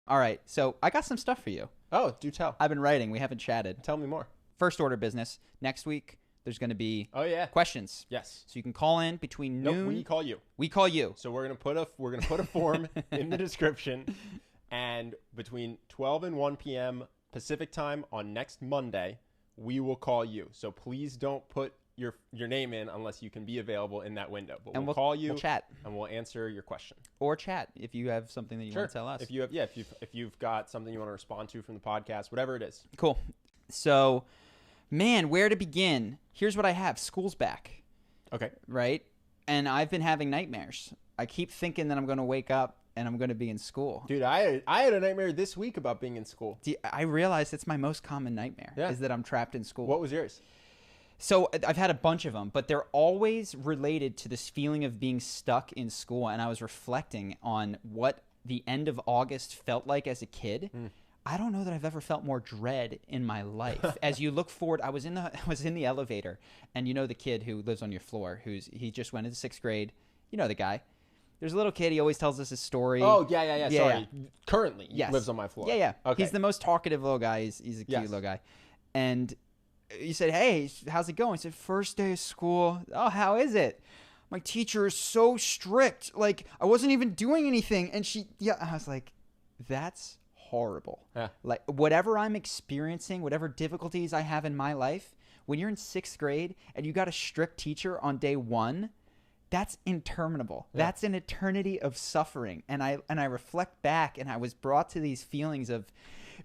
All right. So I got some stuff for you. Oh, do tell. I've been writing. We haven't chatted. Tell me more. First order business. Next week, there's going to be questions. Yes. So you can call in between noon. No, we call you. We call you. So we're gonna put a form in the description, and between 12 and 1 p.m. Pacific time on next Monday, we will call you. So please don't put your name in unless you can be available in that window. But we'll call you, we'll chat, and we'll answer your question. Or chat if you have something that you want to tell us. If you've got something you want to respond to from the podcast, whatever it is. Cool. So, man, where to begin? Here's what I have. School's back. Okay. Right? And I've been having nightmares. I keep thinking that I'm going to wake up and I'm going to be in school. Dude, I had a nightmare this week about being in school. I realized it's my most common nightmare is that I'm trapped in school. What was yours? So I've had a bunch of them, but they're always related to this feeling of being stuck in school. And I was reflecting on what the end of August felt like as a kid. I don't know that I've ever felt more dread in my life. As you look forward, I was in the elevator, and you know the kid who lives on your floor, he just went into 6th grade. You know the guy. There's a little kid. He always tells us his story. Oh yeah. Sorry. Currently, lives on my floor. Yeah. Okay. He's the most talkative little guy. He's a cute little guy, and you said, "Hey, how's it going?" He said, "First day of school. Oh, how is it? My teacher is so strict. Like, I wasn't even doing anything." And I was like, that's horrible. Yeah. Like, whatever I'm experiencing, whatever difficulties I have in my life, when you're in 6th grade and you got a strict teacher on day 1, that's interminable. Yeah. That's an eternity of suffering. And I reflect back, and I was brought to these feelings of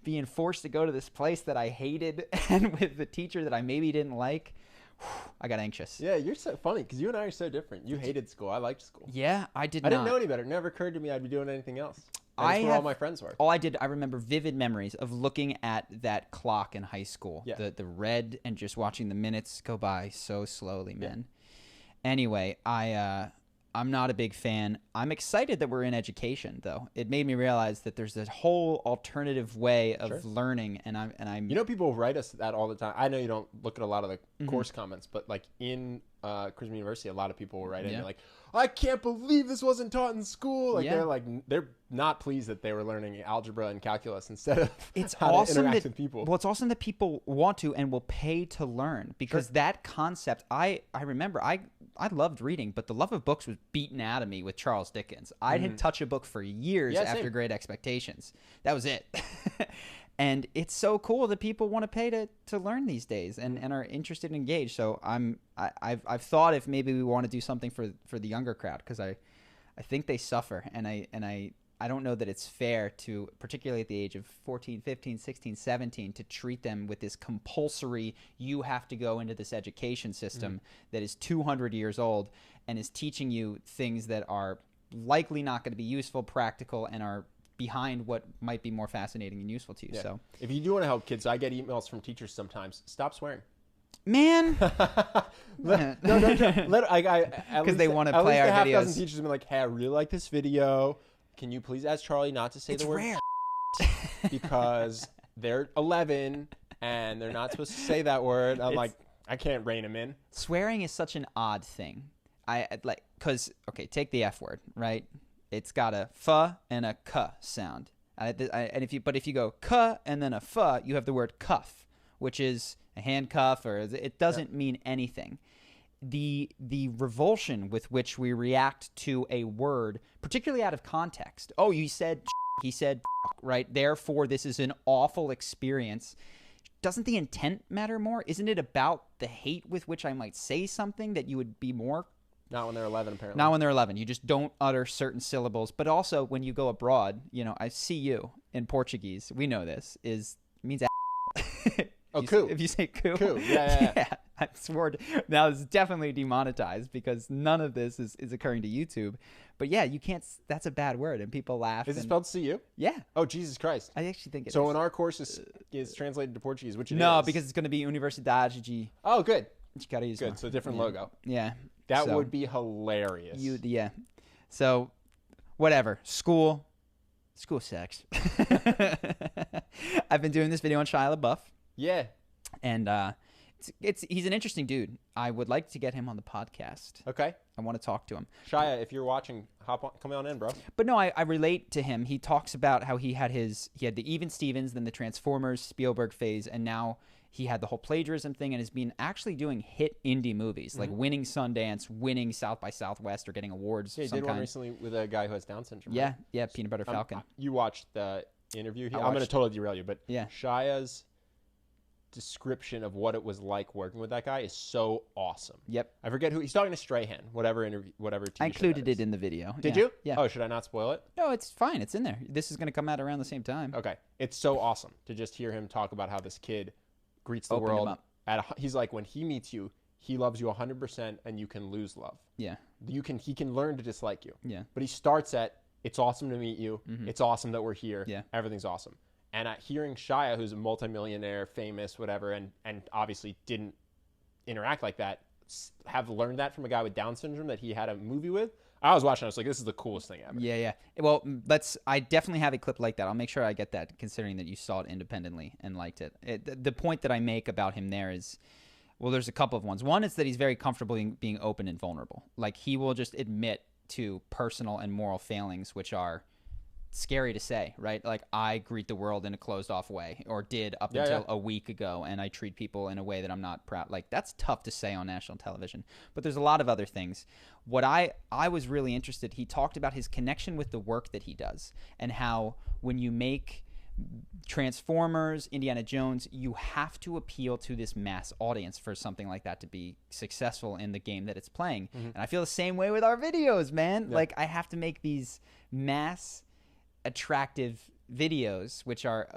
being forced to go to this place that I hated and with the teacher that I maybe didn't like. I got anxious. Yeah, you're so funny because you and I are so different. You hated school. I liked school. Yeah, I didn't know any better. It never occurred to me I'd be doing anything else. That's where all my friends were. I remember vivid memories of looking at that clock in high school. Yeah. The red, and just watching the minutes go by so slowly, man. Yeah. Anyway, I'm not a big fan. I'm excited that we're in education, though. It made me realize that there's this whole alternative way of learning, and I'm. You know, people write us that all the time. I know you don't look at a lot of the course comments, but like in Charisma University, a lot of people will write in. They're like, "I can't believe this wasn't taught in school." Like they're not pleased that they were learning algebra and calculus instead of how to interact with people. Well, it's awesome that people want to and will pay to learn, because that concept. I remember I loved reading, but the love of books was beaten out of me with Charles Dickens. I didn't touch a book for years after Great Expectations. That was it. And it's so cool that people want to pay to learn these days and are interested and engaged. So I've thought if maybe we want to do something for the younger crowd, because I think they suffer, and I don't know that it's fair to, particularly at the age of 14, 15, 16, 17, to treat them with this compulsory, you have to go into this education system that is 200 years old and is teaching you things that are likely not going to be useful, practical, and are behind what might be more fascinating and useful to you. So if you do want to help kids, I get emails from teachers sometimes. Stop swearing. Man. No. Because they want to play our videos. Half dozen teachers have been like, "Hey, I really like this video. Can you please ask Charlie not to say the word rare. because they're 11 and they're not supposed to say that word." I'm like, I can't rein them in. Swearing is such an odd thing. Because take the F word, right? It's got a f and a k sound. And if you go k and then a f, you have the word cuff, which is a handcuff, or it doesn't mean anything. The revulsion with which we react to a word, particularly out of context. Oh, he said, right? Therefore, this is an awful experience. Doesn't the intent matter more? Isn't it about the hate with which I might say something that you would be more? Not when they're 11, apparently. Not when they're 11. You just don't utter certain syllables. But also, when you go abroad, I see you in Portuguese. We know this means. Oh, coup. If you say coup. Coup. Yeah. I swore. Now, it's definitely demonetized because none of this is occurring to YouTube. But yeah, you can't. That's a bad word, and people laugh. Is it spelled C-U? Yeah. Oh, Jesus Christ. I actually think it is. So when our course is translated to Portuguese, which it is. No, because it's going to be Universidade de... Oh, good. You got to use good. So different logo. Yeah. That would be hilarious. Yeah. So, whatever. School sucks. I've been doing this video on Shia Labeouf. Yeah. And he's an interesting dude. I would like to get him on the podcast. Okay. I want to talk to him. Shia, if you're watching, come on in, bro. But no, I relate to him. He talks about how he had the Even Stevens, then the Transformers Spielberg phase, and now he had the whole plagiarism thing and has been actually doing hit indie movies, like winning Sundance, winning South by Southwest, or getting awards. Yeah, he did one recently with a guy who has Down syndrome. Yeah, right? yeah, Peanut Butter Falcon. You watched the interview? I'm going to totally derail you, but Shia's description of what it was like working with that guy is so awesome. Yep. I forget who he's talking to. Strahan, whatever TV I included it in the video. Did you? Yeah. Oh, should I not spoil it? No, it's fine. It's in there. This is going to come out around the same time. Okay. It's so awesome to just hear him talk about how this kid greets the world. He's like, when he meets you, he loves you 100% and you can lose love. Yeah. He can learn to dislike you. Yeah. But he starts at, it's awesome to meet you. It's awesome that we're here. Yeah. Everything's awesome. And hearing Shia, who's a multimillionaire, famous, whatever, and obviously didn't interact like that, have learned that from a guy with Down syndrome that he had a movie with. I was watching, I was like, this is the coolest thing ever. Yeah, yeah. Well, I definitely have a clip like that. I'll make sure I get that, considering that you saw it independently and liked it. The point that I make about him there is, well, there's a couple of ones. One is that he's very comfortable being open and vulnerable. Like, he will just admit to personal and moral failings, which are scary to say, right? Like, I greet the world in a closed off way, or did up until a week ago, and I treat people in a way that I'm not proud. Like, that's tough to say on national television. But there's a lot of other things. What I was really interested, he talked about his connection with the work that he does, and how when you make Transformers, Indiana Jones, you have to appeal to this mass audience for something like that to be successful in the game that it's playing. And I feel the same way with our videos, man. Like, I have to make these mass attractive videos which are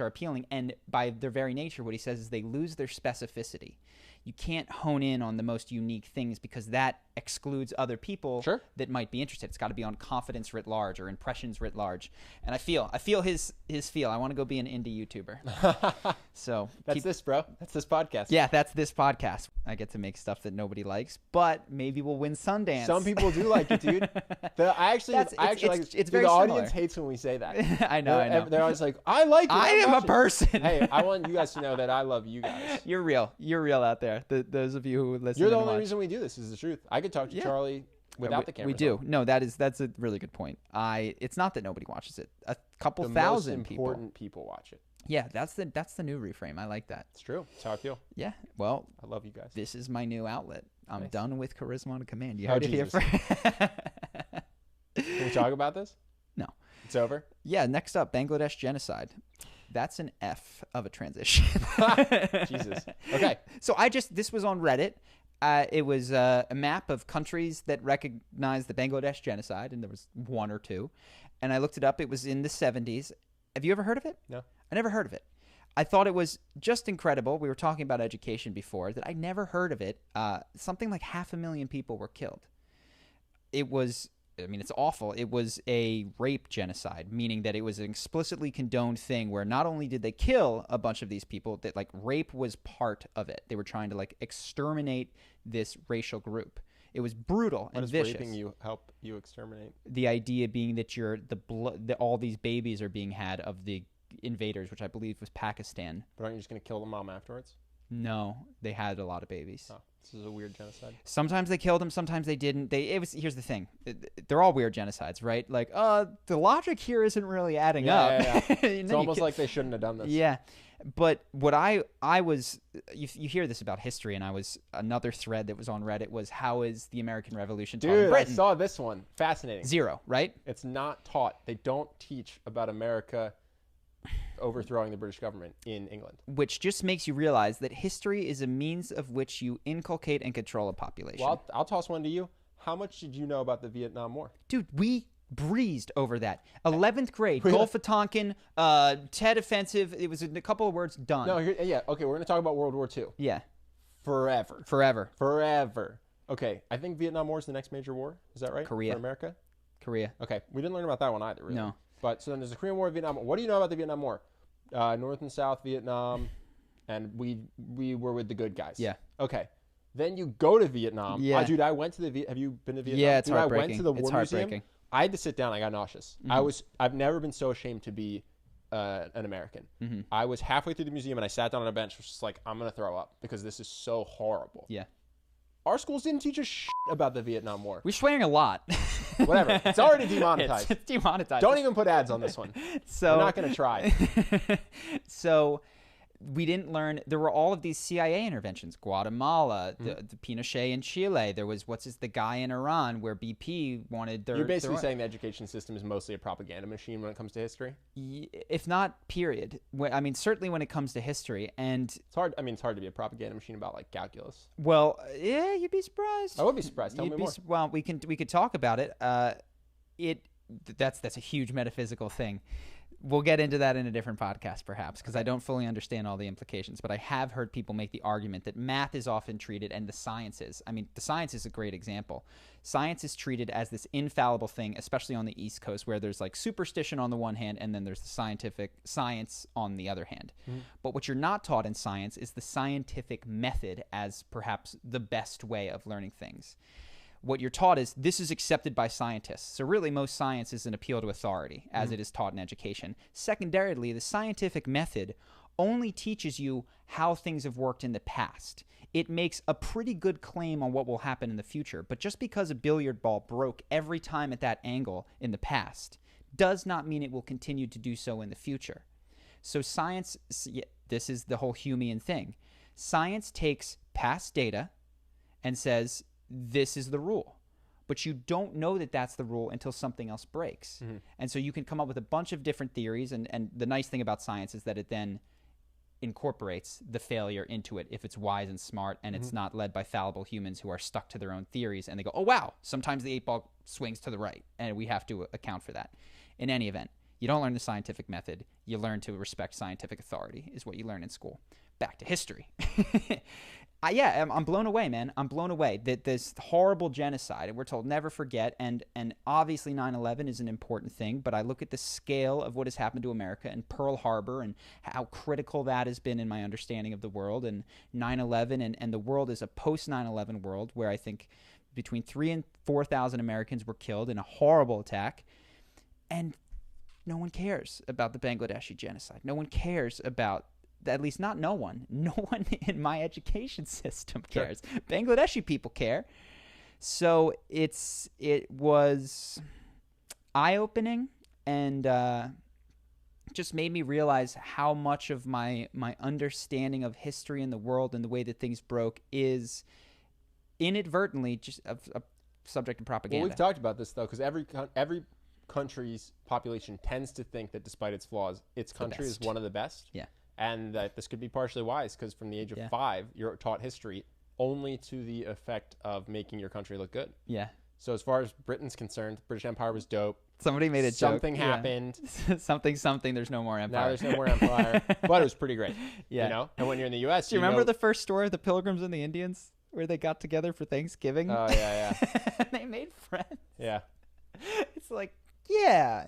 appealing, and by their very nature, what he says is they lose their specificity. You can't hone in on the most unique things, because that excludes other people that might be interested. It's got to be on confidence writ large, or impressions writ large. And I feel his feel. I want to go be an indie YouTuber. So that's this, bro. That's this podcast. Yeah, that's this podcast. I get to make stuff that nobody likes, but maybe we'll win Sundance. Some people do like it, dude. I actually like it. It's very the similar. Audience hates when we say that. I know. They're always like, I like it. I am a person. Hey, I want you guys to know that I love you guys. You're real. You're real out there. Those of you who listen. You're the only reason we do this, is the truth. I could talk to Charlie without the camera. We do. No, that's a really good point. It's not that nobody watches it. A couple thousand people. The most important people watch it. Yeah, that's the new reframe. I like that. It's true. That's how I feel. Yeah. Well, I love you guys. This is my new outlet. I'm done with Charisma on Command. You heard it here first. Can we talk about this? No. It's over? Yeah, next up, Bangladesh genocide. That's an F of a transition. Jesus. Okay. So this was on Reddit. It was a map of countries that recognize the Bangladesh genocide, and there was one or two. And I looked it up. It was in the 70s. Have you ever heard of it? No. I never heard of it. I thought it was just incredible. We were talking about education before, that I never heard of it. Something like 500,000 people were killed. It was, it's awful. It was a rape genocide, meaning that it was an explicitly condoned thing where not only did they kill a bunch of these people, that like rape was part of it. They were trying to like exterminate this racial group. It was brutal and vicious. What does raping help you exterminate? The idea being that all these babies are being had of the invaders, which I believe was Pakistan. But aren't you just going to kill the mom afterwards? No, they had a lot of babies. Oh, this is a weird genocide. Sometimes they killed them, sometimes they didn't. Here's the thing. They're all weird genocides, right? Like, the logic here isn't really adding up. Yeah. It's almost like they shouldn't have done this. Yeah. But what I was, you hear this about history, and another thread that was on Reddit was, how is the American Revolution taught in Britain? I saw this one. Fascinating. 0, right? It's not taught. They don't teach about America overthrowing the British government in England. Which just makes you realize that history is a means of which you inculcate and control a population. Well, I'll toss one to you. How much did you know about the Vietnam War? Dude, we breezed over that. 11th grade, Gulf of Tonkin, Tet Offensive. It was in a couple of words, done. No, okay, we're going to talk about World War II. Yeah. Forever. Okay, I think Vietnam War is the next major war. Is that right? Korea. For America? Korea. Okay, we didn't learn about that one either, really. No. But so then there's the Korean War, Vietnam War. What do you know about the Vietnam War? North and South Vietnam, and we were with the good guys. Yeah. Okay. Then you go to Vietnam. Yeah. Dude, I went to have you been to Vietnam? Yeah, it's I heartbreaking. went to the War Museum. I had to sit down. I got nauseous. Mm-hmm. I've never been so ashamed to be an American. I was halfway through the museum and I sat down on a bench, was just like, I'm gonna throw up because this is so horrible. Yeah. Our schools didn't teach us shit about the Vietnam War. We're swearing a lot. Whatever. It's already demonetized. It's demonetized. Don't even put ads on this one. We're not going to try. So we didn't learn. There were all of these CIA interventions. Guatemala, the Pinochet in Chile. There was the guy in Iran where BP wanted their. You're basically saying the education system is mostly a propaganda machine when it comes to history? If not, period. I mean, certainly when it comes to history. And it's hard. I mean, it's hard to be a propaganda machine about like calculus. Well, yeah, you'd be surprised. I would be surprised. Tell me more. Well, we could talk about it. That's a huge metaphysical thing. We'll get into that in a different podcast, perhaps, because I don't fully understand all the implications. But I have heard people make the argument that math is often treated, and the sciences. I mean, the science is a great example. Science is treated as this infallible thing, especially on the East Coast, where there's like superstition on the one hand, and then there's the scientific science on the other hand. But what you're not taught in science is the scientific method as perhaps the best way of learning things. What you're taught is this is accepted by scientists. So really most science is an appeal to authority as it is taught in education. Secondarily, the scientific method only teaches you how things have worked in the past. It makes a pretty good claim on what will happen in the future. But just because a billiard ball broke every time at that angle in the past does not mean it will continue to do so in the future. So science, this is the whole Humean thing. Science takes past data and says, this is the rule. But you don't know that that's the rule until something else breaks. And so you can come up with a bunch of different theories. And the nice thing about science is that it then incorporates the failure into it if it's wise and smart and it's not led by fallible humans who are stuck to their own theories. And they go, oh, wow, sometimes the 8-ball swings to the right. And we have to account for that. In any event, you don't learn the scientific method. You learn to respect scientific authority is what you learn in school. Back to history. I'm blown away, man. I'm blown away that this horrible genocide, and we're told never forget, and obviously 9/11 is an important thing, but I look at the scale of what has happened to America and Pearl Harbor and how critical that has been in my understanding of the world, and 9/11, and the world is a post-9/11 world where I think between 3,000 and 4,000 Americans were killed in a horrible attack, and no one cares about the Bangladeshi genocide. No one cares about at least not no one. No one in my education system cares. Sure. Bangladeshi people care. So it was eye-opening and just made me realize how much of my understanding of history and the world and the way that things broke is inadvertently just a subject of propaganda. Well, we've talked about this, though, because every country's population tends to think that despite its flaws, its country is one of the best. Yeah. And that this could be partially wise because from the age of 5, you're taught history only to the effect of making your country look good. Yeah. So as far as Britain's concerned, the British Empire was dope. Somebody made a joke. Something happened. something, there's no more empire. Now there's no more empire. But it was pretty great. Yeah. You know? And when you're in the U.S., do you remember the first story of the Pilgrims and the Indians where they got together for Thanksgiving? Oh, yeah. And they made friends. Yeah. It's like, yeah.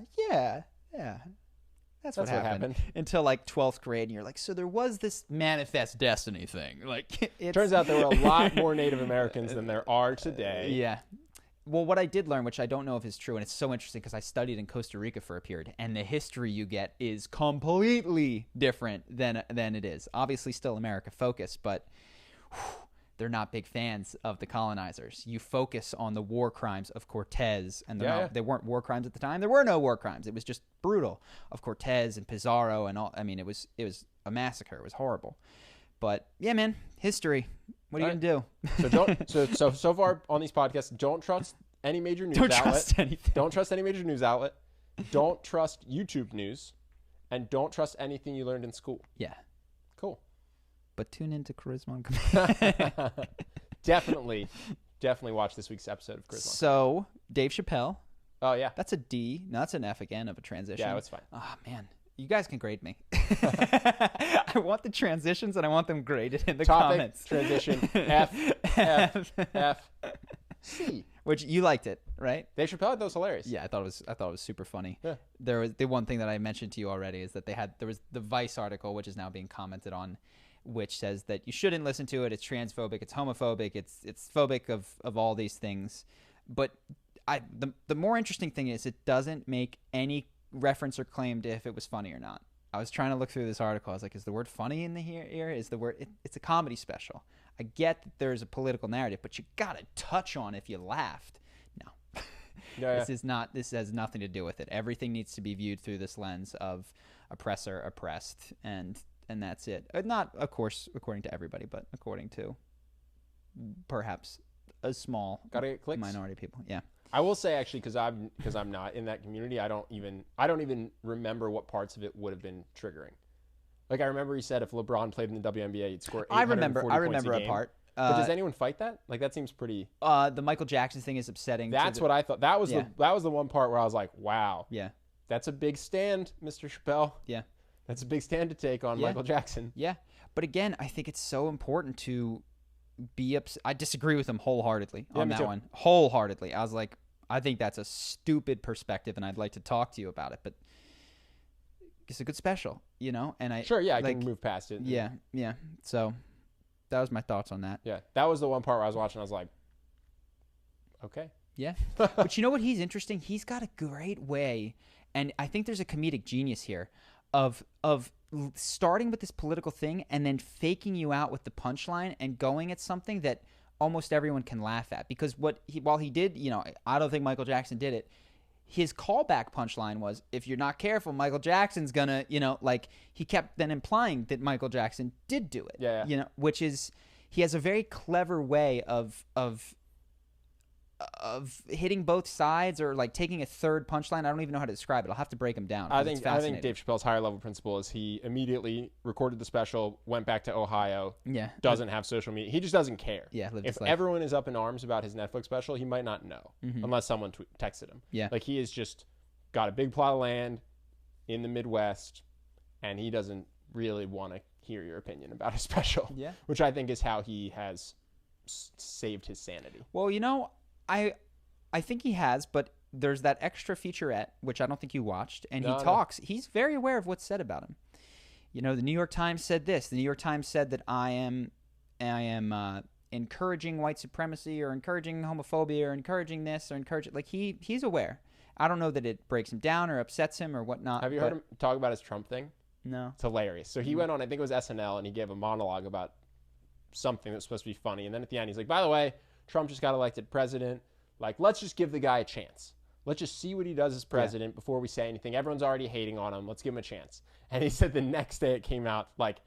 That's what happened. Until like 12th grade, and you're like, so there was this manifest destiny thing. Like, turns out there were a lot more Native Americans than there are today. Yeah. Well, what I did learn, which I don't know if is true, and it's so interesting because I studied in Costa Rica for a period, and the history you get is completely different than it is. Obviously, still America focused, but they're not big fans of the colonizers. You focus on the war crimes of Cortez, and they weren't war crimes at the time. There were no war crimes. It was just brutal of Cortez and Pizarro and all. I mean, it was a massacre. It was horrible. But yeah, man, history. What are you gonna do? So far on these podcasts, don't trust any major news outlet. Trust anything. Don't trust any major news outlet. Don't trust YouTube news, and don't trust anything you learned in school. Yeah. Cool. But tune into Charisma on Command. Definitely watch this week's episode of Charisma. So, Dave Chapelle. Oh, yeah. That's a D. No, that's an F again of a transition. Yeah, it's fine. Oh, man. You guys can grade me. I want the transitions, and I want them graded in the comments. Transition, F, C. Which you liked it, right? Dave Chappelle, that was hilarious. Yeah, I thought it was super funny. Yeah. There was the one thing that I mentioned to you already is that there was the Vice article, which is now being commented on, which says that you shouldn't listen to it. It's transphobic. It's homophobic. It's phobic of all these things. But the more interesting thing is it doesn't make any reference or claimed if it was funny or not. I was trying to look through this article. I was like, is the word funny in the here? Is the word... It's a comedy special. I get that there's a political narrative, but you got to touch on if you laughed. No. Yeah. This has nothing to do with it. Everything needs to be viewed through this lens of oppressor, oppressed, and that's it. Not, of course, according to everybody, but according to perhaps a small minority of people. Yeah. I will say, actually, because I'm not in that community, I don't even remember what parts of it would have been triggering. Like, I remember he said if LeBron played in the WNBA, he'd score 840 I remember points a part. But does anyone fight that? Like, that seems pretty... The Michael Jackson thing is upsetting. That's what I thought. That was the one part where I was like, wow. Yeah. That's a big stand, Mr. Chappelle. Yeah. That's a big stand to take on Michael Jackson. Yeah. But again, I think it's so important to be upset. I disagree with him wholeheartedly on that one. Wholeheartedly. I was like, I think that's a stupid perspective, and I'd like to talk to you about it. But it's a good special, you know? And I can move past it. Yeah. So that was my thoughts on that. Yeah. That was the one part where I was watching. I was like, okay. Yeah. But you know what? He's interesting. He's got a great way, and I think there's a comedic genius here of starting with this political thing and then faking you out with the punchline and going at something that almost everyone can laugh at. Because while he did, you know, I don't think Michael Jackson did it. His callback punchline was, if you're not careful, Michael Jackson's gonna, you know, like, he kept then implying that Michael Jackson did do it. Yeah. You know, which is, he has a very clever way of hitting both sides, or like taking a third punchline. I don't even know how to describe it. I'll have to break them down. I think Dave Chappelle's higher level principle is he immediately recorded the special, went back to Ohio. Yeah. Doesn't have social media. He just doesn't care. Yeah. If everyone is up in arms about his Netflix special, he might not know unless someone texted him. Yeah. Like, he has just got a big plot of land in the Midwest, and he doesn't really want to hear your opinion about his special. Yeah. Which I think is how he has saved his sanity. Well, you know, I think he has, but there's that extra featurette, which I don't think you watched, and he talks. He's very aware of what's said about him. You know, the New York Times said this. The New York Times said that I am encouraging white supremacy, or encouraging homophobia, or encouraging this, or encouraging... Like, he's aware. I don't know that it breaks him down or upsets him or whatnot. Have you heard him talk about his Trump thing? No. It's hilarious. So he went on, I think it was SNL, and he gave a monologue about something that was supposed to be funny. And then at the end, he's like, by the way, Trump just got elected president. Like, let's just give the guy a chance. Let's just see what he does as president before we say anything. Everyone's already hating on him. Let's give him a chance. And he said the next day it came out, like,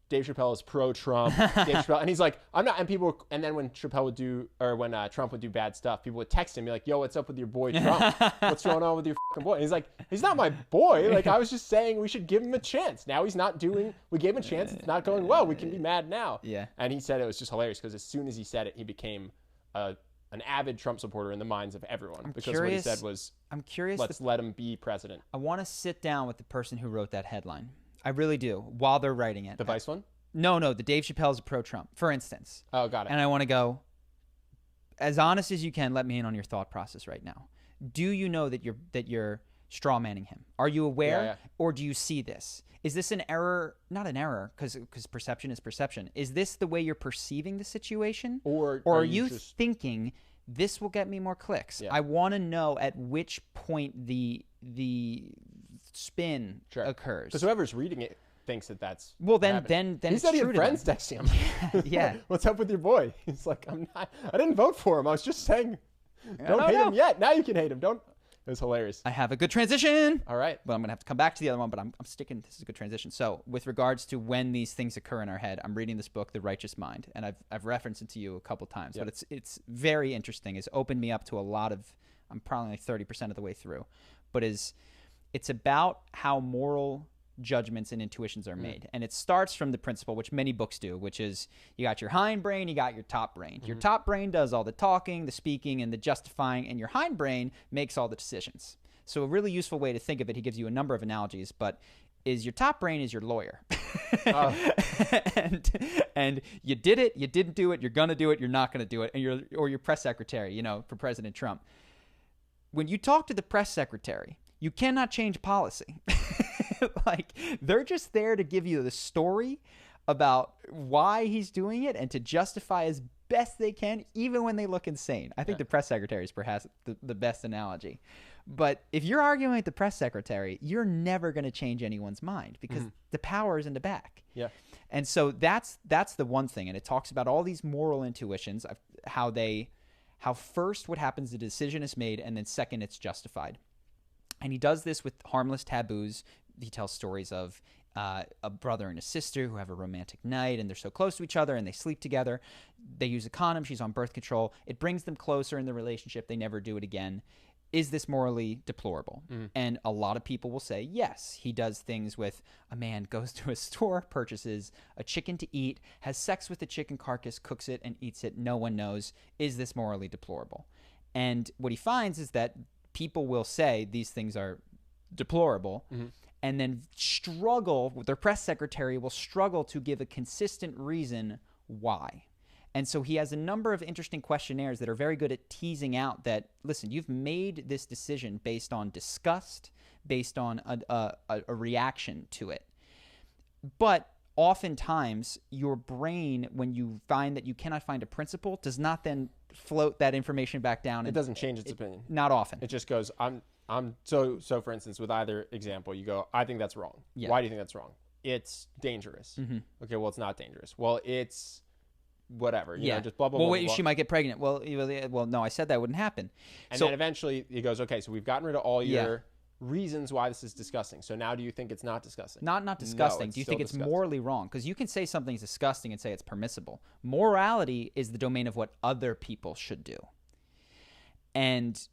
Dave Chappelle is pro-Trump. Dave Chappelle, and he's like, I'm not. And then when Chappelle would do, or when Trump would do bad stuff, people would text him, be like, yo, what's up with your boy Trump? What's going on with your fucking boy? And he's like, he's not my boy. Like, I was just saying we should give him a chance. Now he's not doing, we gave him a chance. It's not going well. We can be mad now. Yeah. And he said it was just hilarious because as soon as he said it, he became an avid Trump supporter in the minds of everyone. What he said was, I'm curious. Let's let him be president. I want to sit down with the person who wrote that headline. I really do, while they're writing it. The Vice one? No, the Dave Chappelle is a pro-Trump, for instance. Oh, got it. And I want to go, as honest as you can, let me in on your thought process right now. Do you know that you're straw manning him? Are you aware, or do you see this? Is this an error? Not an error, because perception is perception. Is this the way you're perceiving the situation? Or are you thinking, this will get me more clicks? Yeah. I want to know at which point the spin occurs. Because whoever's reading it thinks that's then he said he had friends texting him. Yeah. What's up with your boy? He's like, I didn't vote for him. I was just saying, don't hate him yet. Now you can hate him. Don't. It was hilarious. I have a good transition. All right. But I'm going to have to come back to the other one, but I'm sticking. This is a good transition. So with regards to when these things occur in our head, I'm reading this book, The Righteous Mind, and I've referenced it to you a couple times, but it's very interesting. It's opened me up to a lot of, I'm probably like 30% of the way through, but it's about how moral judgments and intuitions are made. And it starts from the principle, which many books do, which is you got your hind brain, you got your top brain. Your top brain does all the talking, the speaking, and the justifying, and your hind brain makes all the decisions. So a really useful way to think of it, he gives you a number of analogies, but is your top brain is your lawyer. And you did it, you didn't do it, you're going to do it, you're not going to do it, and your press secretary, you know, for President Trump. When you talk to the press secretary, you cannot change policy. Like, they're just there to give you the story about why he's doing it and to justify as best they can, even when they look insane. I think the press secretary is perhaps the best analogy. But if you're arguing with the press secretary, you're never going to change anyone's mind because the power is in the back. Yeah. And so that's the one thing. And it talks about all these moral intuitions, how first what happens, the decision is made, and then second, it's justified. And he does this with harmless taboos. He tells stories of a brother and a sister who have a romantic night, and they're so close to each other, and they sleep together. They use a condom. She's on birth control. It brings them closer in the relationship. They never do it again. Is this morally deplorable? And a lot of people will say, yes. He does things with a man goes to a store, purchases a chicken to eat, has sex with the chicken carcass, cooks it, and eats it. No one knows. Is this morally deplorable? And what he finds is that people will say these things are deplorable and then struggle, their press secretary will struggle to give a consistent reason why. And so he has a number of interesting questionnaires that are very good at teasing out that, listen, you've made this decision based on disgust, based on a reaction to it. But oftentimes, your brain, when you find that you cannot find a principle, does not then float that information back down. It doesn't change its opinion. Not often. It just goes, so for instance, with either example, you go, I think that's wrong. Yeah. Why do you think that's wrong? It's dangerous. Okay, well, it's not dangerous. Well, it's whatever, you know, just blah, blah, blah. Well, wait, blah. She might get pregnant. Well, no, I said that wouldn't happen. And then eventually he goes, okay, so we've gotten rid of all your reasons why this is disgusting. So now do you think it's not disgusting? Not disgusting. No, do you think it's morally wrong? Because you can say something's disgusting and say it's permissible. Morality is the domain of what other people should do. And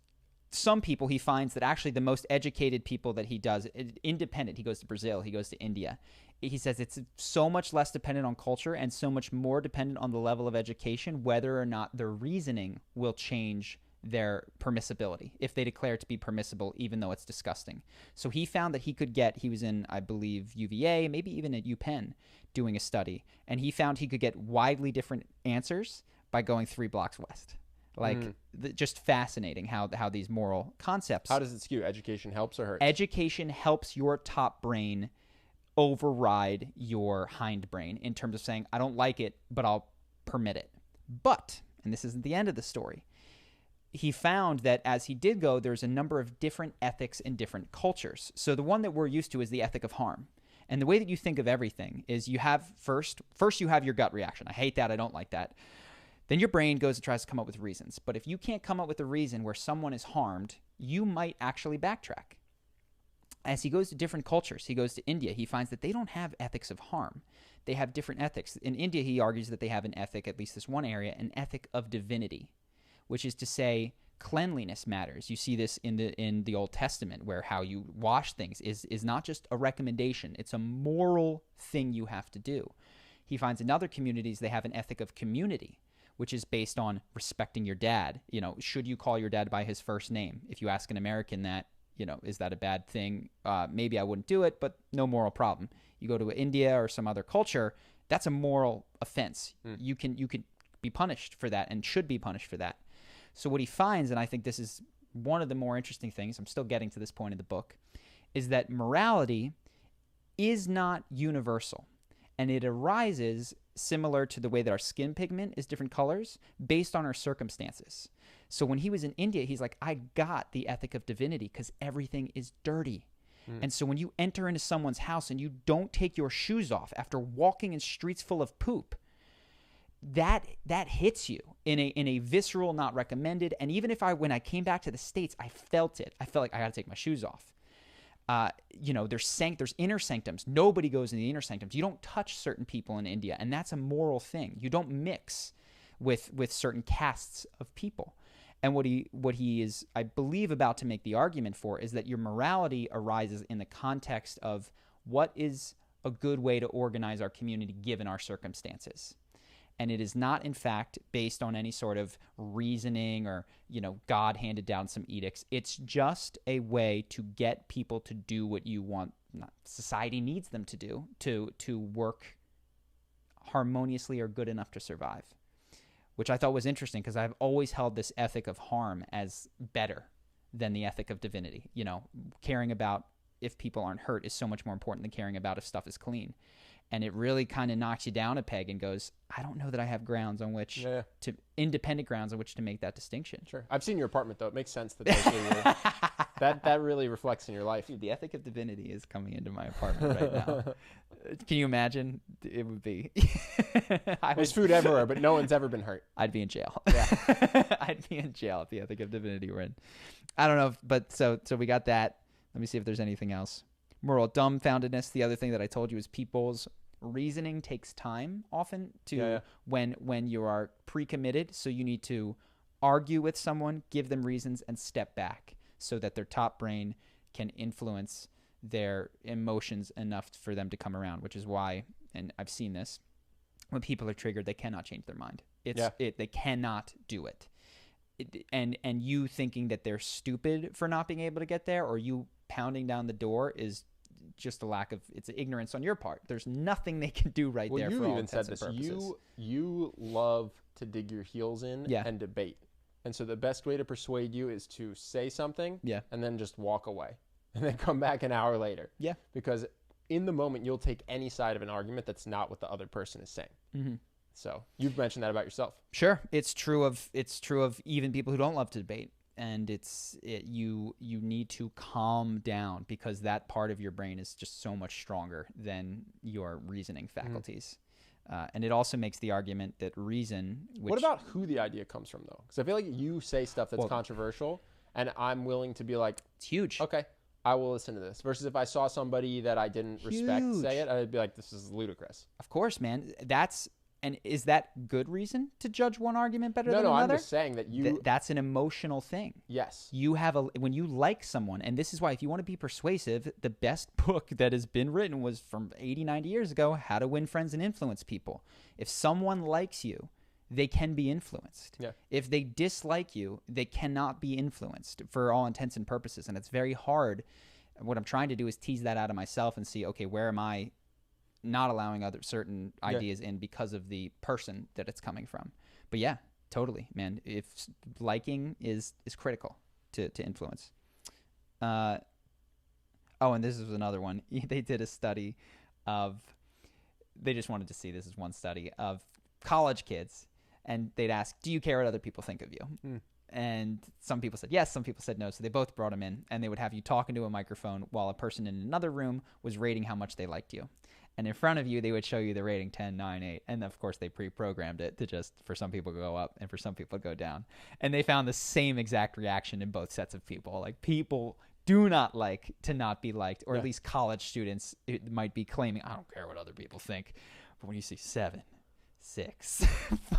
some people, he finds that actually the most educated people that he does, independent, he goes to Brazil, he goes to India. He says it's so much less dependent on culture and so much more dependent on the level of education, whether or not their reasoning will change their permissibility, if they declare it to be permissible, even though it's disgusting. So he found that he was in, I believe, UVA, maybe even at UPenn, doing a study, and he found he could get widely different answers by going 3 blocks west. Just fascinating how these moral concepts. How does it skew? Education helps or hurts? Education helps your top brain override your hindbrain in terms of saying, I don't like it, but I'll permit it. But, and this isn't the end of the story, he found that as he did go, there's a number of different ethics in different cultures. So the one that we're used to is the ethic of harm. And the way that you think of everything is you have first you have your gut reaction. I hate that. I don't like that. Then your brain goes and tries to come up with reasons. But if you can't come up with a reason where someone is harmed, you might actually backtrack. As he goes to different cultures, he goes to India, he finds that they don't have ethics of harm. They have different ethics. In India, he argues that they have an ethic, at least this one area, an ethic of divinity, which is to say cleanliness matters. You see this in the Old Testament, where how you wash things is not just a recommendation. It's a moral thing you have to do. He finds in other communities they have an ethic of community, which is based on respecting your dad. You know, should you call your dad by his first name? If you ask an American that, you know, is that a bad thing? Maybe I wouldn't do it, but no moral problem. You go to India or some other culture, that's a moral offense. You can be punished for that and should be punished for that. So what he finds, and I think this is one of the more interesting things, I'm still getting to this point in the book, is that morality is not universal. And it arises similar to the way that our skin pigment is different colors based on our circumstances. So when he was in India, he's like, I got the ethic of divinity because everything is dirty. And so when you enter into someone's house and you don't take your shoes off after walking in streets full of poop, that hits you in a visceral, not recommended. And even if when I came back to the States, I felt it. I felt like I got to take my shoes off. You know, there's inner sanctums. Nobody goes in the inner sanctums. You don't touch certain people in India, and that's a moral thing. You don't mix with certain castes of people. And what he is, I believe, about to make the argument for is that your morality arises in the context of what is a good way to organize our community given our circumstances. And it is not, in fact, based on any sort of reasoning or, you know, God handed down some edicts. It's just a way to get people to do what you want, society needs them to do, to work harmoniously or good enough to survive, which I thought was interesting because I've always held this ethic of harm as better than the ethic of divinity. You know, caring about if people aren't hurt is so much more important than caring about if stuff is clean. And it really kind of knocks you down a peg and goes, I don't know that I have grounds on which independent grounds on which to make that distinction. Sure. I've seen your apartment though. It makes sense that those are That really reflects in your life. Dude, the ethic of divinity is coming into my apartment right now. Can you imagine? It would be. There's food everywhere, but no one's ever been hurt. I'd be in jail. Yeah. I'd be in jail if the ethic of divinity were in. I don't know, but so we got that. Let me see if there's anything else. Moral dumbfoundedness. The other thing that I told you is people's reasoning takes time often to when you are pre-committed. So you need to argue with someone, give them reasons, and step back so that their top brain can influence their emotions enough for them to come around, which is why, and I've seen this, when people are triggered, they cannot change their mind. They cannot do it. And you thinking that they're stupid for not being able to get there, or you pounding down the door, is just a lack of, it's ignorance on your part. There's nothing they can do right there for all intents and purposes. You love to dig your heels in and debate. And so the best way to persuade you is to say something and then just walk away and then come back an hour later. Yeah. Because in the moment, you'll take any side of an argument that's not what the other person is saying. Mm-hmm. So you've mentioned that about yourself. Sure. It's true of even people who don't love to debate. And you need to calm down, because that part of your brain is just so much stronger than your reasoning faculties. And it also makes the argument that reason... What about who the idea comes from, though? Because I feel like you say stuff that's controversial, and I'm willing to be like... It's huge. Okay, I will listen to this. Versus if I saw somebody that I didn't respect say it, I'd be like, this is ludicrous. Of course, man. And is that good reason to judge one argument better than another? No, I'm just saying that that's an emotional thing. Yes. When you like someone, and this is why if you want to be persuasive, the best book that has been written was from 80, 90 years ago, How to Win Friends and Influence People. If someone likes you, they can be influenced. Yeah. If they dislike you, they cannot be influenced for all intents and purposes. And it's very hard. What I'm trying to do is tease that out of myself and see, okay, where am I not allowing other certain ideas in because of the person that it's coming from. But yeah, totally, man. If liking is critical to influence. And this is another one. They did a study they just wanted to see, this is one study of college kids, and they'd ask, do you care what other people think of you? And some people said yes, some people said no. So they both brought them in, and they would have you talk into a microphone while a person in another room was rating how much they liked you. And in front of you, they would show you the rating 10, 9, 8. And of course, they pre-programmed it to just, for some people, go up and for some people, go down. And they found the same exact reaction in both sets of people. Like, people do not like to not be liked, or at least college students might be claiming, I don't care what other people think. But when you see 7, 6,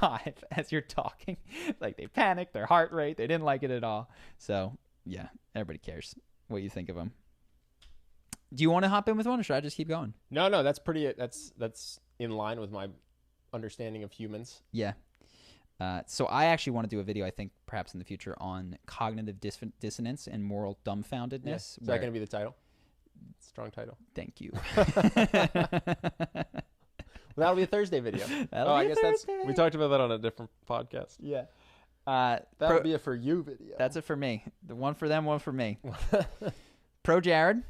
5 as you're talking, like, they panic, their heart rate, they didn't like it at all. So, yeah, everybody cares what you think of them. Do you want to hop in with one, or should I just keep going? No, that's pretty. That's in line with my understanding of humans. Yeah. So I actually want to do a video, I think, perhaps in the future, on cognitive dissonance and moral dumbfoundedness. Yeah. Is that going to be the title? Strong title. Thank you. Well, that'll be a Thursday video. I guess Thursday. We talked about that on a different podcast. Yeah. That'll be a for you video. That's it for me. The one for them, one for me. ProJared.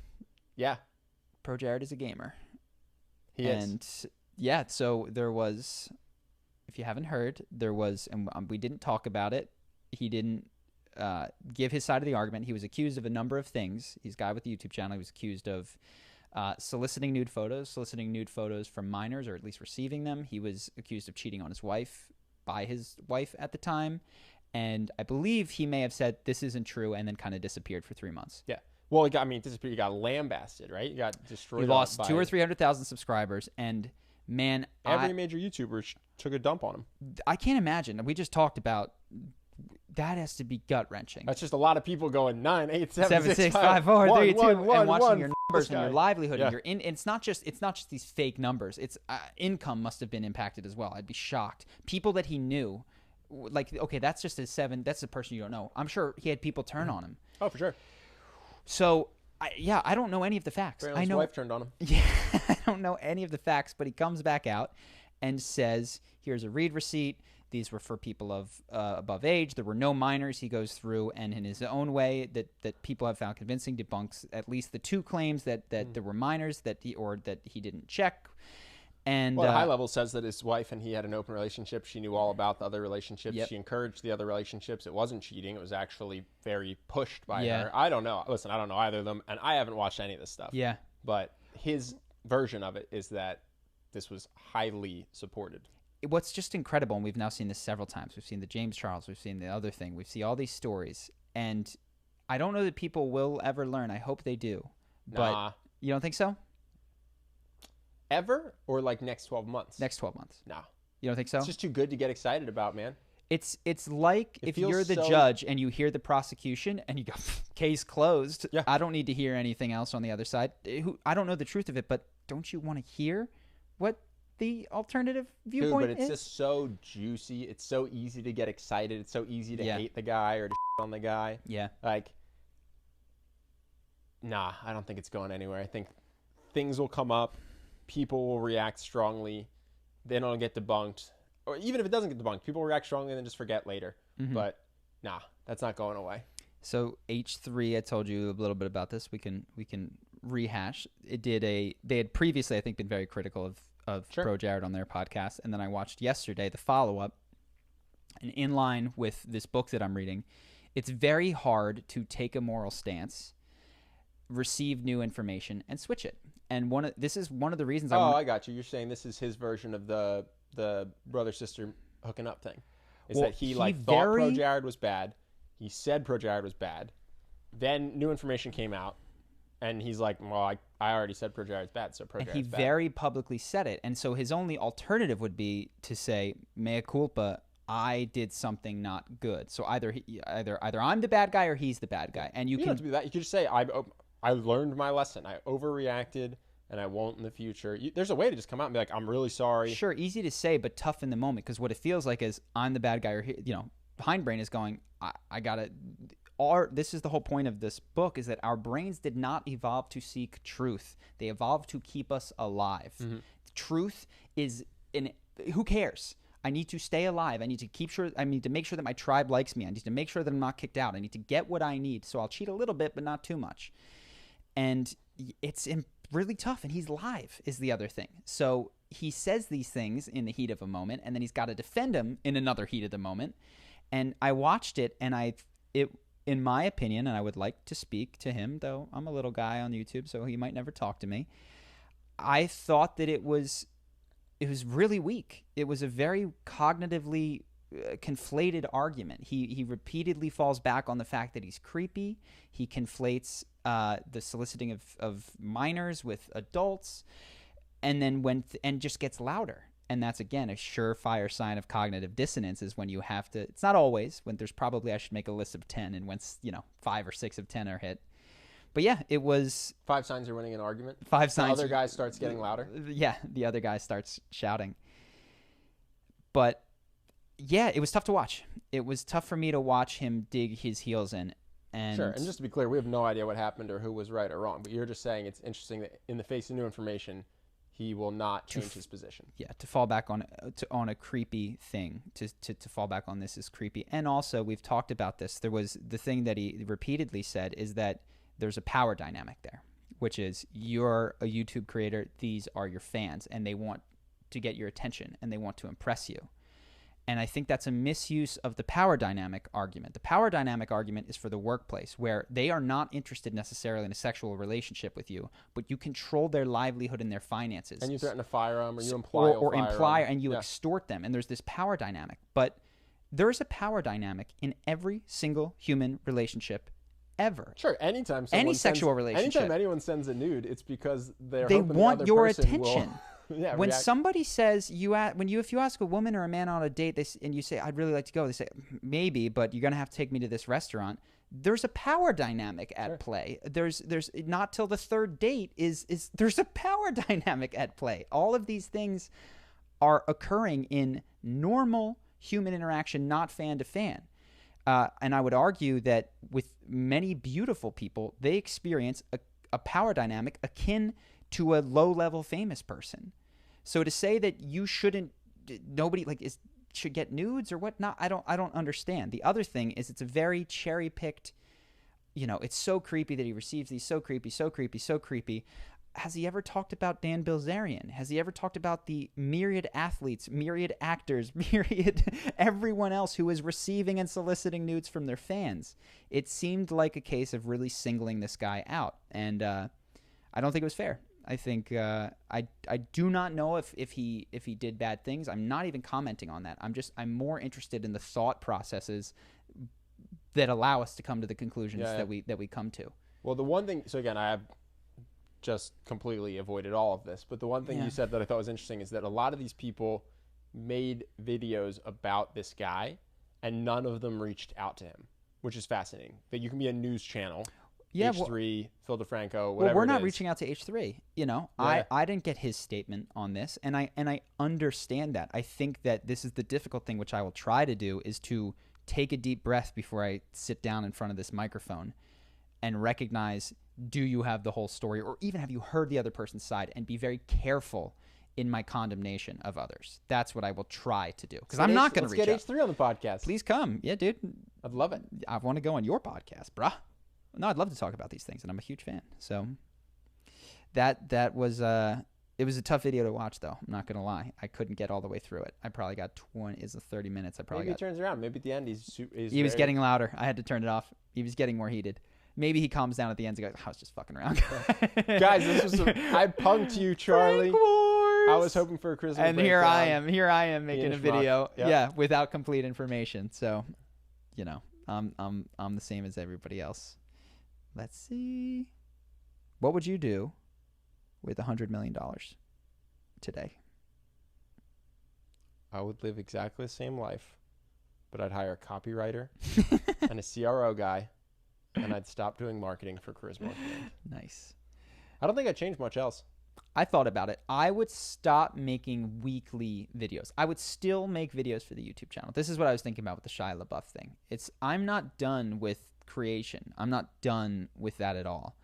Yeah. ProJared is a gamer. He is. Yeah, so there was, if you haven't heard, there was, and we didn't talk about it, he didn't give his side of the argument. He was accused of a number of things. He's a guy with a YouTube channel. He was accused of soliciting nude photos from minors, or at least receiving them. He was accused of cheating on his wife by his wife at the time. And I believe he may have said, this isn't true, and then kind of disappeared for 3 months. Yeah. Well, he got lambasted, right? He got destroyed. He lost 200,000 or 300,000 subscribers, and man, every major YouTuber took a dump on him. I can't imagine. We just talked about that. Has to be gut wrenching. That's just a lot of people going 9, 8, 7, 6, 5, 4, 3, 2, and watching your numbers and your livelihood and your It's not just these fake numbers. It's income must have been impacted as well. I'd be shocked. People that he knew, like, okay, that's just a 7. That's a person you don't know. I'm sure he had people turn on him. Oh, for sure. So, I don't know any of the facts. I know his wife turned on him. Yeah, I don't know any of the facts, but he comes back out and says, here's a read receipt. These were for people of above age. There were no minors. He goes through and in his own way that people have found convincing debunks at least the 2 claims that there were minors that he didn't check. And well, High Level says that his wife and he had an open relationship. She knew all about the other relationships. Yep. She encouraged the other relationships. It wasn't cheating. It was actually very pushed by her. I don't know. Listen, I don't know either of them, and I haven't watched any of this stuff. Yeah. But his version of it is that this was highly supported. What's just incredible, and we've now seen this several times. We've seen the James Charles. We've seen the other thing. We've seen all these stories, and I don't know that people will ever learn. I hope they do. But you don't think so? Ever? Or like next 12 months? Next 12 months. Nah. You don't think so? It's just too good to get excited about, man. It's like if you're the judge and you hear the prosecution and you go, case closed. Yeah. I don't need to hear anything else on the other side. I don't know the truth of it, but don't you want to hear what the alternative viewpoint is? But it's just so juicy. It's so easy to get excited. It's so easy to hate the guy or to shit on the guy. Yeah. Like, nah, I don't think it's going anywhere. I think things will come up. People will react strongly. Then it'll get debunked. Or even if it doesn't get debunked, people will react strongly and then just forget later. Mm-hmm. But nah, that's not going away. So H3, I told you a little bit about this. We can rehash. They had previously, I think, been very critical of ProJared on their podcast. And then I watched yesterday the follow-up. And in line with this book that I'm reading, it's very hard to take a moral stance, receive new information, and switch it. And this is one of the reasons I got you. You're saying this is his version of the brother-sister hooking up thing. That he thought ProJared was bad. He said ProJared was bad. Then new information came out. And he's like, well, I already said ProJared's bad, so ProJared's bad. And he very publicly said it. And so his only alternative would be to say, mea culpa, I did something not good. So either I'm the bad guy or he's the bad guy. And you don't have to be that. You could just say, I learned my lesson. I overreacted, and I won't in the future. There's a way to just come out and be like, I'm really sorry. Sure, easy to say, but tough in the moment, because what it feels like is I'm the bad guy, or hindbrain is going, I gotta. This is the whole point of this book, is that our brains did not evolve to seek truth. They evolved to keep us alive. Mm-hmm. Truth is who cares? I need to stay alive. I need to make sure that my tribe likes me. I need to make sure that I'm not kicked out. I need to get what I need. So I'll cheat a little bit, but not too much. And it's really tough. And he's live is the other thing. So he says these things in the heat of a moment, and then he's got to defend them in another heat of the moment. And I watched it, and in my opinion, and I would like to speak to him, though I'm a little guy on YouTube, so he might never talk to me. I thought that it was really weak. It was a very cognitively conflated argument. He repeatedly falls back on the fact that he's creepy. He conflates the soliciting of minors with adults, and then and just gets louder. And that's, again, a surefire sign of cognitive dissonance, is when you have to. It's not always. When there's probably, I should make a list of 10, and when 5 or 6 of 10 are hit. But yeah, it was 5 signs you're winning an argument. 5 signs. The other guy starts getting louder. Yeah, the other guy starts shouting. But yeah, it was tough to watch. It was tough for me to watch him dig his heels in. And sure, and just to be clear, we have no idea what happened or who was right or wrong. But you're just saying it's interesting that in the face of new information, he will not change his position. Yeah, to fall back on a creepy thing, to fall back on this is creepy. And also, we've talked about this. There was the thing that he repeatedly said is that there's a power dynamic there, which is you're a YouTube creator, these are your fans, and they want to get your attention, and they want to impress you. And I think that's a misuse of the power dynamic argument. The power dynamic argument is for the workplace, where they are not interested necessarily in a sexual relationship with you, but you control their livelihood and their finances. And you threaten to fire them, or you imply and you extort them. And there's this power dynamic. But there's a power dynamic in every single human relationship ever. Sure, anytime anyone sends a nude, it's because they want your attention. Yeah, when somebody says if you ask a woman or a man on a date, and you say, I'd really like to go, they say, maybe, but you're gonna have to take me to this restaurant. There's a power dynamic at play. There's not till the third date there's a power dynamic at play. All of these things are occurring in normal human interaction, not fan to fan. And I would argue that with many beautiful people, they experience a power dynamic akin to a low-level famous person. So to say that you shouldn't, nobody should get nudes or whatnot, I don't understand. The other thing is it's a very cherry-picked, it's so creepy that he receives these, so creepy, so creepy, so creepy. has he ever talked about Dan Bilzerian? Has he ever talked about the myriad athletes, myriad actors, myriad everyone else who is receiving and soliciting nudes from their fans? It seemed like a case of really singling this guy out, and I don't think it was fair. I think I do not know if he did bad things. I'm not even commenting on that. I'm more interested in the thought processes that allow us to come to the conclusions that we come to. Well, the one thing, so again, I have just completely avoided all of this, but the one thing you said that I thought was interesting is that a lot of these people made videos about this guy and none of them reached out to him, which is fascinating. That you can be a news channel, H3, Phil DeFranco, whatever. Well, we're not reaching out to H3. You know, I didn't get his statement on this, and I understand that. I think that this is the difficult thing, which I will try to do, is to take a deep breath before I sit down in front of this microphone and recognize, do you have the whole story, or even have you heard the other person's side, and be very careful in my condemnation of others. That's what I will try to do, because I'm not going to reach out. Let's get H3 on the podcast. Please come. Yeah, dude. I'd love it. I want to go on your podcast, bruh. No, I'd love to talk about these things, and I'm a huge fan. So that was it was a tough video to watch, though. I'm not going to lie. I couldn't get all the way through it. I probably got 30 minutes. Maybe he turns around. Maybe at the end he was getting louder. I had to turn it off. He was getting more heated. Maybe he calms down at the end and goes, I was just fucking around. Guys, this was I punked you, Charlie. I was hoping for a Christmas and breakdown. Here I am making a video, without complete information. So, you know, I'm the same as everybody else. Let's see. What would you do with $100 million today? I would live exactly the same life, but I'd hire a copywriter and a CRO guy, and I'd stop doing marketing for Charisma Marketing. Nice. I don't think I'd change much else. I thought about it. I would stop making weekly videos. I would still make videos for the YouTube channel. This is what I was thinking about with the Shia Labeouf thing. I'm not done with creation. I'm not done with that at all.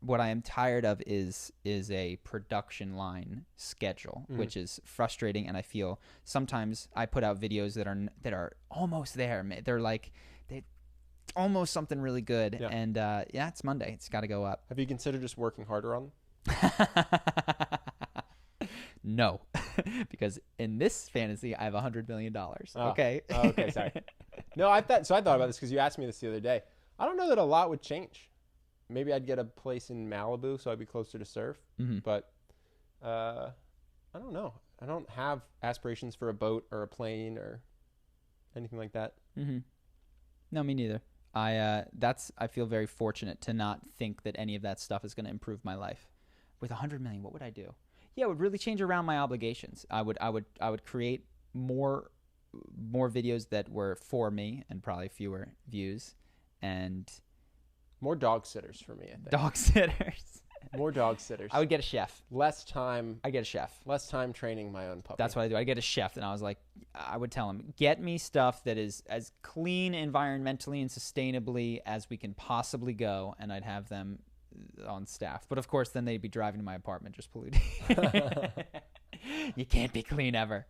What I am tired of is a production line schedule, which is frustrating, and I feel sometimes I put out videos that are almost there. They're like almost something really good, and it's Monday. It's got to go up. Have you considered just working harder on them? No, because in this fantasy I have $100 million. Okay. Okay, sorry. No, I thought about this because you asked me this the other day. I don't know that a lot would change. Maybe I'd get a place in Malibu so I'd be closer to surf. But I don't know. I don't have aspirations for a boat or a plane or anything like that. No, me neither. I feel very fortunate to not think that any of that stuff is going to improve my life. With $100 million, what would I do? Yeah, it would really change around my obligations. I would create more videos that were for me and probably fewer views, and more dog sitters for me, I think. Dog sitters. More dog sitters. I would get a chef. Less time. I get a chef. Less time training my own puppy. That's what I do. I get a chef, and I was like, I would tell him, get me stuff that is as clean environmentally and sustainably as we can possibly go, and I'd have them on staff. But of course, then they'd be driving to my apartment just polluting. You can't be clean ever.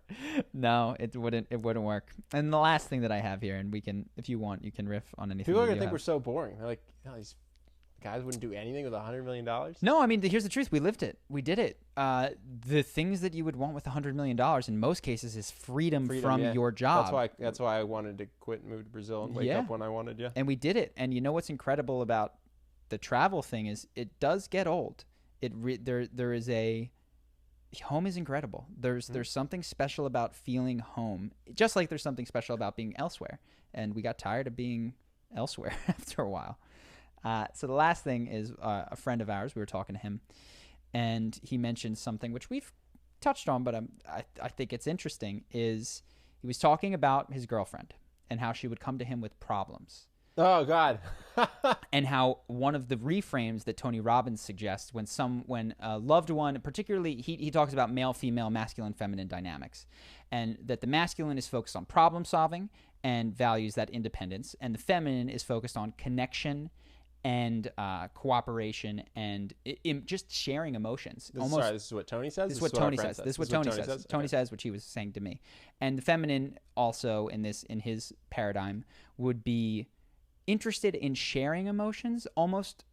No, it wouldn't work. And the last thing that I have here, and we can, if you want, you can riff on anything. People are gonna think we're so boring. They're like, oh, these guys wouldn't do anything with $100 million. No, I mean, here's the truth. We lived it. We did it. The things that you would want with $100 million in most cases is freedom from your job. That's why I wanted to quit and move to Brazil and wake up when I wanted. Yeah. And we did it. And you know what's incredible about the travel thing is it does get old. There is a home is incredible. There's something special about feeling home, just like there's something special about being elsewhere. And we got tired of being elsewhere after a while. So the last thing is a friend of ours. We were talking to him, and he mentioned something which we've touched on, but I think it's interesting. Is he was talking about his girlfriend and how she would come to him with problems. Oh God! And how one of the reframes that Tony Robbins suggests when a loved one, particularly he talks about male, female, masculine, feminine dynamics, and that the masculine is focused on problem solving and values that independence, and the feminine is focused on connection and cooperation and just sharing emotions. This is what Tony says? This is what Tony says. This is what Tony says. Okay. Tony says what she was saying to me. And the feminine also in his paradigm would be interested in sharing emotions, almost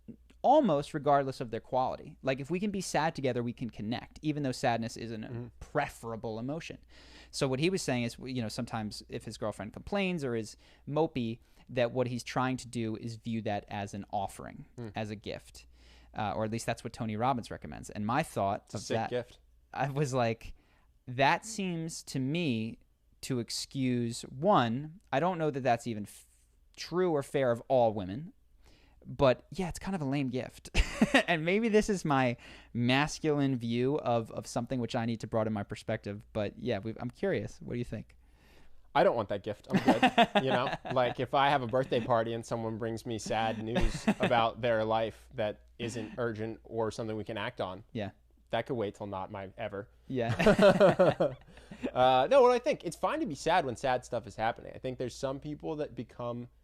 almost regardless of their quality. Like if we can be sad together, we can connect, even though sadness isn't a preferable emotion. So what he was saying is, sometimes if his girlfriend complains or is mopey, that what he's trying to do is view that as an offering, as a gift. Or at least that's what Tony Robbins recommends. And my thought of that gift, I was like, that seems to me to excuse one. I don't know that that's even true or fair of all women, but yeah, it's kind of a lame gift. And maybe this is my masculine view of something which I need to broaden my perspective. But yeah, I'm curious. What do you think? I don't want that gift. I'm good. Like if I have a birthday party and someone brings me sad news about their life that isn't urgent or something we can act on. Yeah. That could wait till not my ever. Yeah. No, what I think, it's fine to be sad when sad stuff is happening. I think there's some people that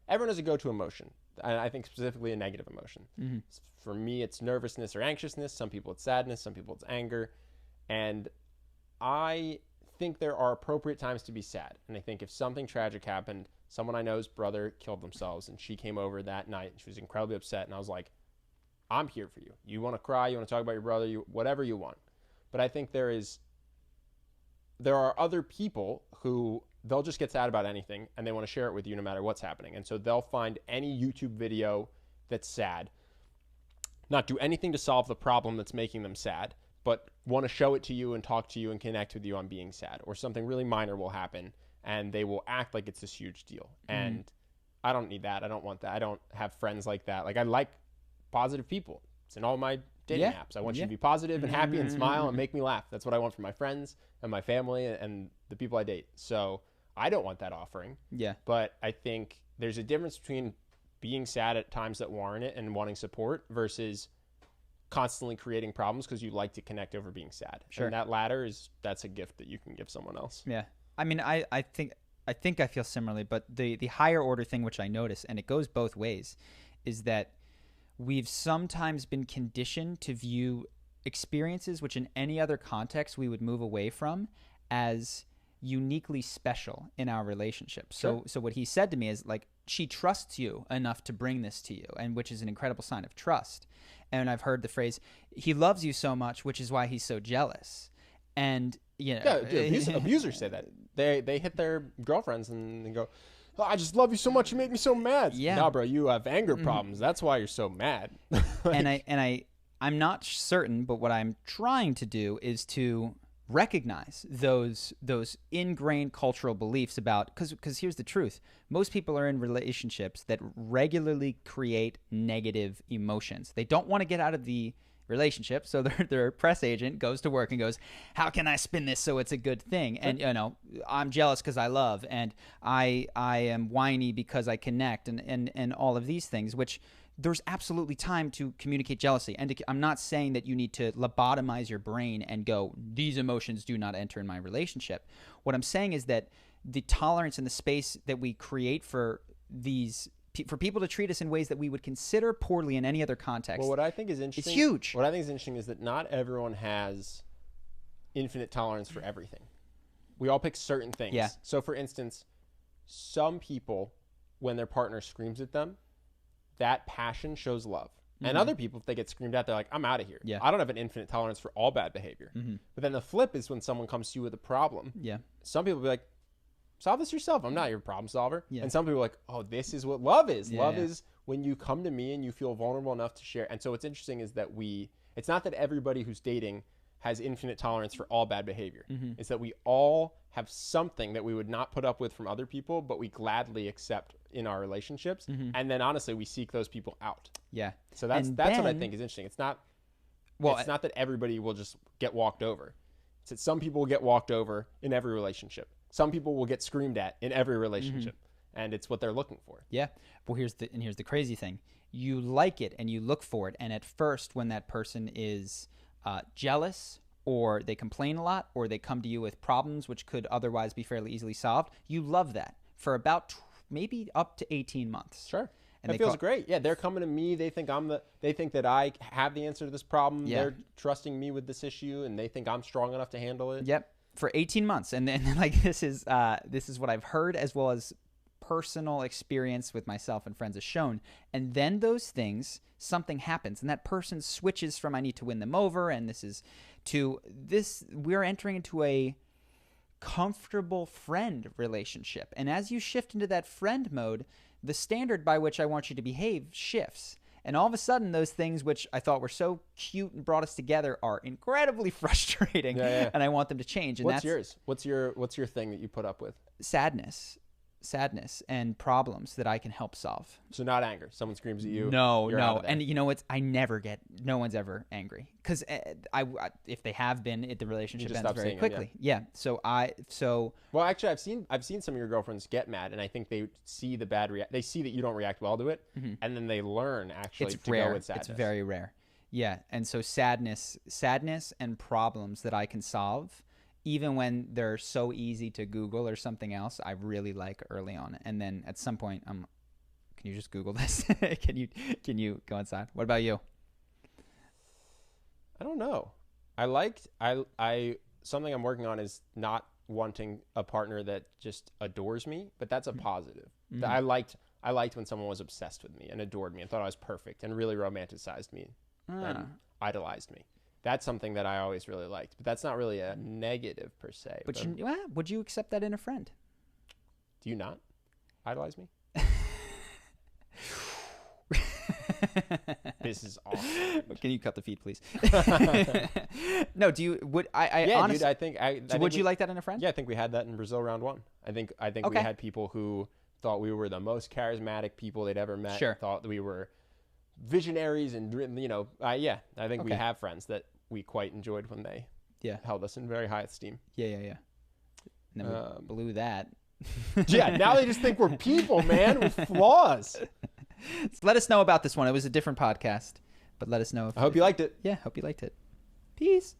everyone has a go-to emotion. And I think specifically a negative emotion. Mm-hmm. For me, it's nervousness or anxiousness. Some people it's sadness. Some people it's anger. And I think there are appropriate times to be sad. And I think if something tragic happened, someone I know's brother killed themselves, and she came over that night and she was incredibly upset, and I was like, I'm here for you. You want to cry, you want to talk about your brother, whatever you want. But I think there are other people who they'll just get sad about anything and they want to share it with you no matter what's happening. And so they'll find any YouTube video that's sad, not do anything to solve the problem that's making them sad, but want to show it to you and talk to you and connect with you on being sad. Or something really minor will happen and they will act like it's this huge deal. And I don't need that. I don't want that. I don't have friends like that. Like I like positive people. It's in all my dating apps. I want you to be positive and happy and smile and make me laugh. That's what I want from my friends and my family and the people I date. So I don't want that offering. Yeah. But I think there's a difference between being sad at times that warrant it and wanting support versus constantly creating problems because you like to connect over being sad. Sure. And that latter that's a gift that you can give someone else. Yeah. I mean, I think I feel similarly, but the higher order thing, which I notice, and it goes both ways, is that we've sometimes been conditioned to view experiences which in any other context we would move away from as uniquely special in our relationship. So what he said to me is like, she trusts you enough to bring this to you, and which is an incredible sign of trust. And I've heard the phrase, he loves you so much, which is why he's so jealous. And abusers say that. They hit their girlfriends and they go, oh, I just love you so much, you make me so mad. Yeah. No, bro, you have anger problems. That's why you're so mad. I'm not certain, but what I'm trying to do is to recognize those ingrained cultural beliefs about, because here's the truth. Most people are in relationships that regularly create negative emotions. They don't want to get out of the relationship, so their press agent goes to work and goes, how can I spin this so it's a good thing? And I'm jealous because I love, and I am whiny because I connect, and all of these things, which there's absolutely time to communicate jealousy. And I'm not saying that you need to lobotomize your brain and go, these emotions do not enter in my relationship. What I'm saying is that the tolerance and the space that we create for people to treat us in ways that we would consider poorly in any other context. Well, what I think is interesting, it's huge. What I think is interesting is that not everyone has infinite tolerance for everything. We all pick certain things. Yeah. So for instance, some people, when their partner screams at them, that passion shows love. Mm-hmm. And other people, if they get screamed at, they're like, I'm out of here. Yeah. I don't have an infinite tolerance for all bad behavior. Mm-hmm. But then the flip is when someone comes to you with a problem. Yeah. Some people will be like, solve this yourself. I'm not your problem solver. Yeah. And some people are like, oh, this is what love is. Yeah, love is when you come to me and you feel vulnerable enough to share. And so what's interesting is that it's not that everybody who's dating has infinite tolerance for all bad behavior. Mm-hmm. It's that we all have something that we would not put up with from other people, but we gladly accept in our relationships. Mm-hmm. And then honestly, we seek those people out. Yeah. So that's what I think is interesting. It's not that everybody will just get walked over. It's that some people will get walked over in every relationship. Some people will get screamed at in every relationship. Mm-hmm. And it's what they're looking for. Yeah. Well, here's the crazy thing. You like it and you look for it. And at first, when that person is jealous, or they complain a lot, or they come to you with problems which could otherwise be fairly easily solved, you love that for about maybe up to 18 months. Sure. And that feels great. Yeah, they're coming to me. They think they think that I have the answer to this problem. Yeah. They're trusting me with this issue, and they think I'm strong enough to handle it. Yep. For 18 months. And then like this is what I've heard as well as personal experience with myself and friends has shown. And then those things, something happens, and that person switches from I need to win them over, and this is to this, we're entering into a comfortable friend relationship. And as you shift into that friend mode, the standard by which I want you to behave shifts. And all of a sudden, those things which I thought were so cute and brought us together are incredibly frustrating, and I want them to change. And what's yours? What's your thing that you put up with? Sadness and problems that I can help solve. So not anger. Someone screams at you. No. And you know what? No one's ever angry, because if they have been, the relationship ends very quickly. Yeah. Well, actually, I've seen some of your girlfriends get mad, and I think they see the bad they see that you don't react well to it, and then they learn actually to go with sadness. It's very rare. Yeah. And so sadness and problems that I can solve, even when they're so easy to Google or something else, I really like early on. And then at some point, can you just Google this? Can you go inside? What about you? I don't know. Something I'm working on is not wanting a partner that just adores me, but that's a positive. I liked when someone was obsessed with me and adored me and thought I was perfect and really romanticized me and idolized me. That's something that I always really liked, but that's not really a negative per se. But would you accept that in a friend? Do you not idolize me? This is awesome. Can you cut the feed, please? No, do you? Would I? Yeah, honestly, dude. I think. Would you like that in a friend? Yeah, I think we had that in Brazil round 1. I think okay. We had people who thought we were the most charismatic people they'd ever met. Sure. Thought we were visionaries, and I think we have friends that we quite enjoyed when they held us in very high esteem. Yeah. And then we blew that. Yeah, now they just think we're people, man, with flaws. So let us know about this one. It was a different podcast, but let us know. I hope you liked it. Yeah, hope you liked it. Peace.